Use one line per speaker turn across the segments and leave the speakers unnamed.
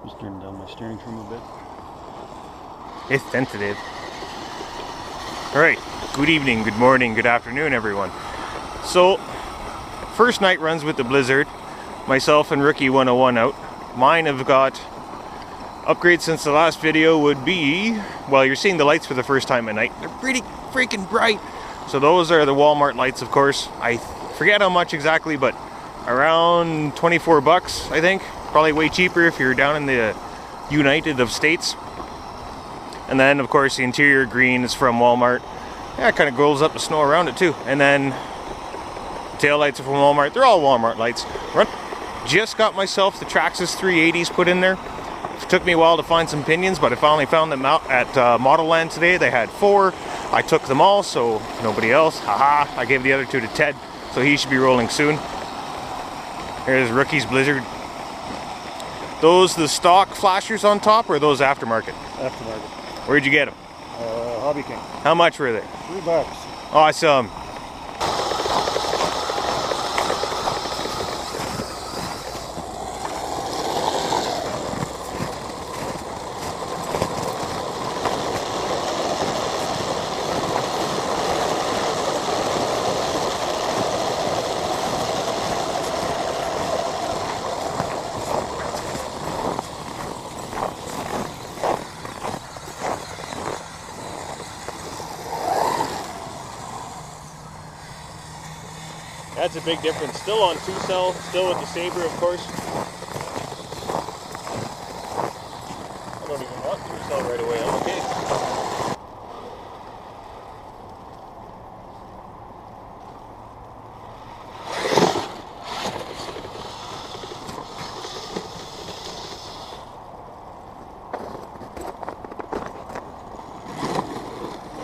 Just turn down my steering trim a bit.
It's sensitive. Alright, good evening, good morning, good afternoon everyone. So, first night runs with the Blizzard. Myself and Rookie 101 out. Mine have got upgrades since the last video would be, well, you're seeing the lights for the first time at night. They're pretty freaking bright. So those are the Wal-mart lights, of course. I forget how much exactly, but around 24 bucks, I think. Probably way cheaper if you're down in the United of States. And then, of course, the interior green is from Wal-mart. Yeah, it kind of golds up the snow around it too. And then tail lights are from Wal-mart. They're all Wal-mart lights. Just got myself the Traxxas 380s put in there. It took me a while to find some pinions, but I finally found them out at Model Land today. They had 4. I took them all, so nobody else. Haha, I gave the other 2 to Ted, so he should be rolling soon. Here's Rookie's Blizzard. Those the stock flashers on top, or are those aftermarket?
Aftermarket.
Where'd you get them?
Hobby King.
How much were they?
$3.
Awesome. That's a big difference. Still on 2-cell, still with the Sabre, of course. I don't even want 2-cell right away. I'm okay.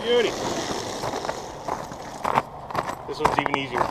Beauty. This one's even easier.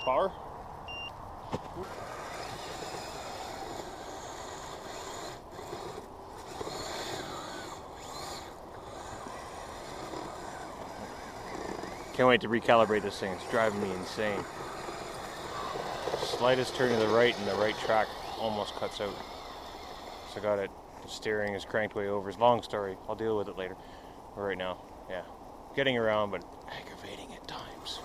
Power. Can't wait to recalibrate this thing. It's driving me insane. Slightest turn to the right and the right track almost cuts out. So I got it. The steering is cranked way over. It's a long story. I'll deal with it later. But right now, yeah. Getting around, but aggravating at times.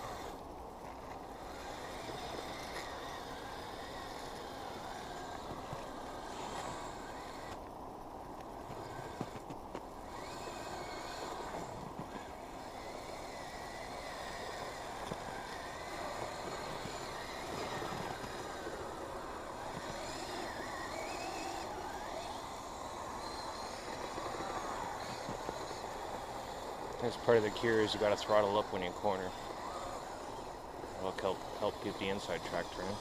That's part of the cure is you gotta throttle up when you corner. It'll help keep the inside track turning.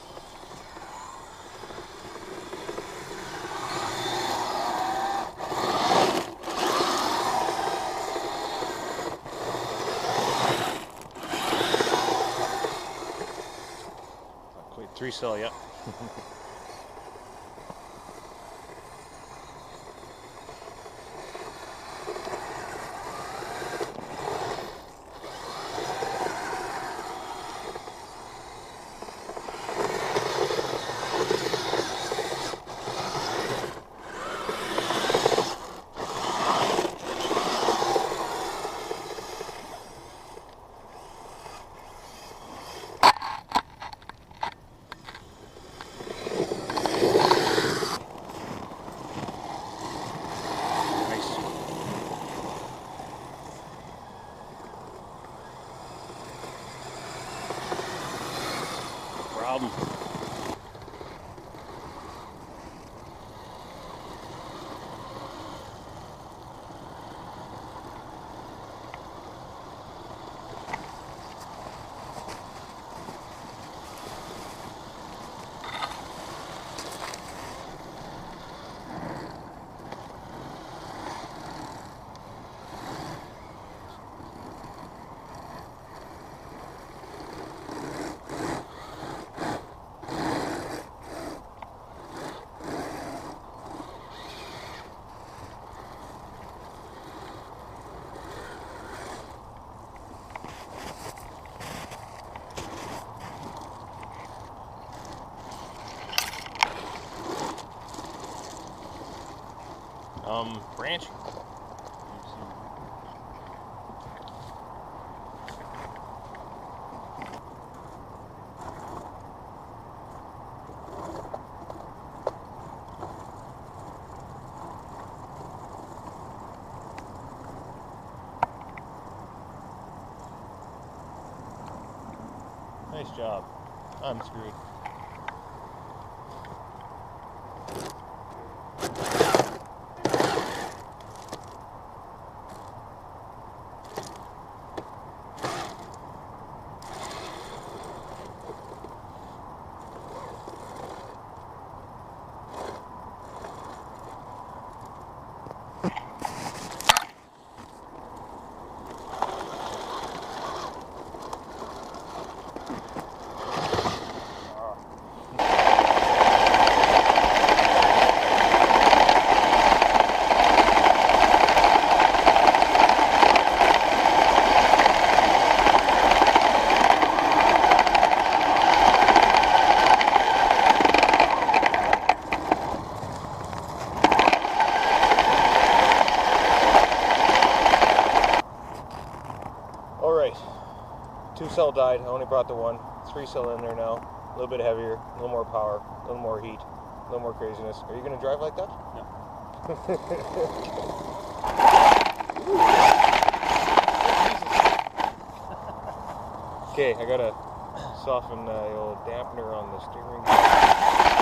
Not quite 3-cell yet.
problem.
Branch. Nice job. I'm screwed. Alright, 2-cell died. I only brought the one. 3-cell in there now. A little bit heavier, a little more power, a little more heat, a little more craziness. Are you going to drive like that?
No.
Okay, I gotta soften the old dampener on the steering.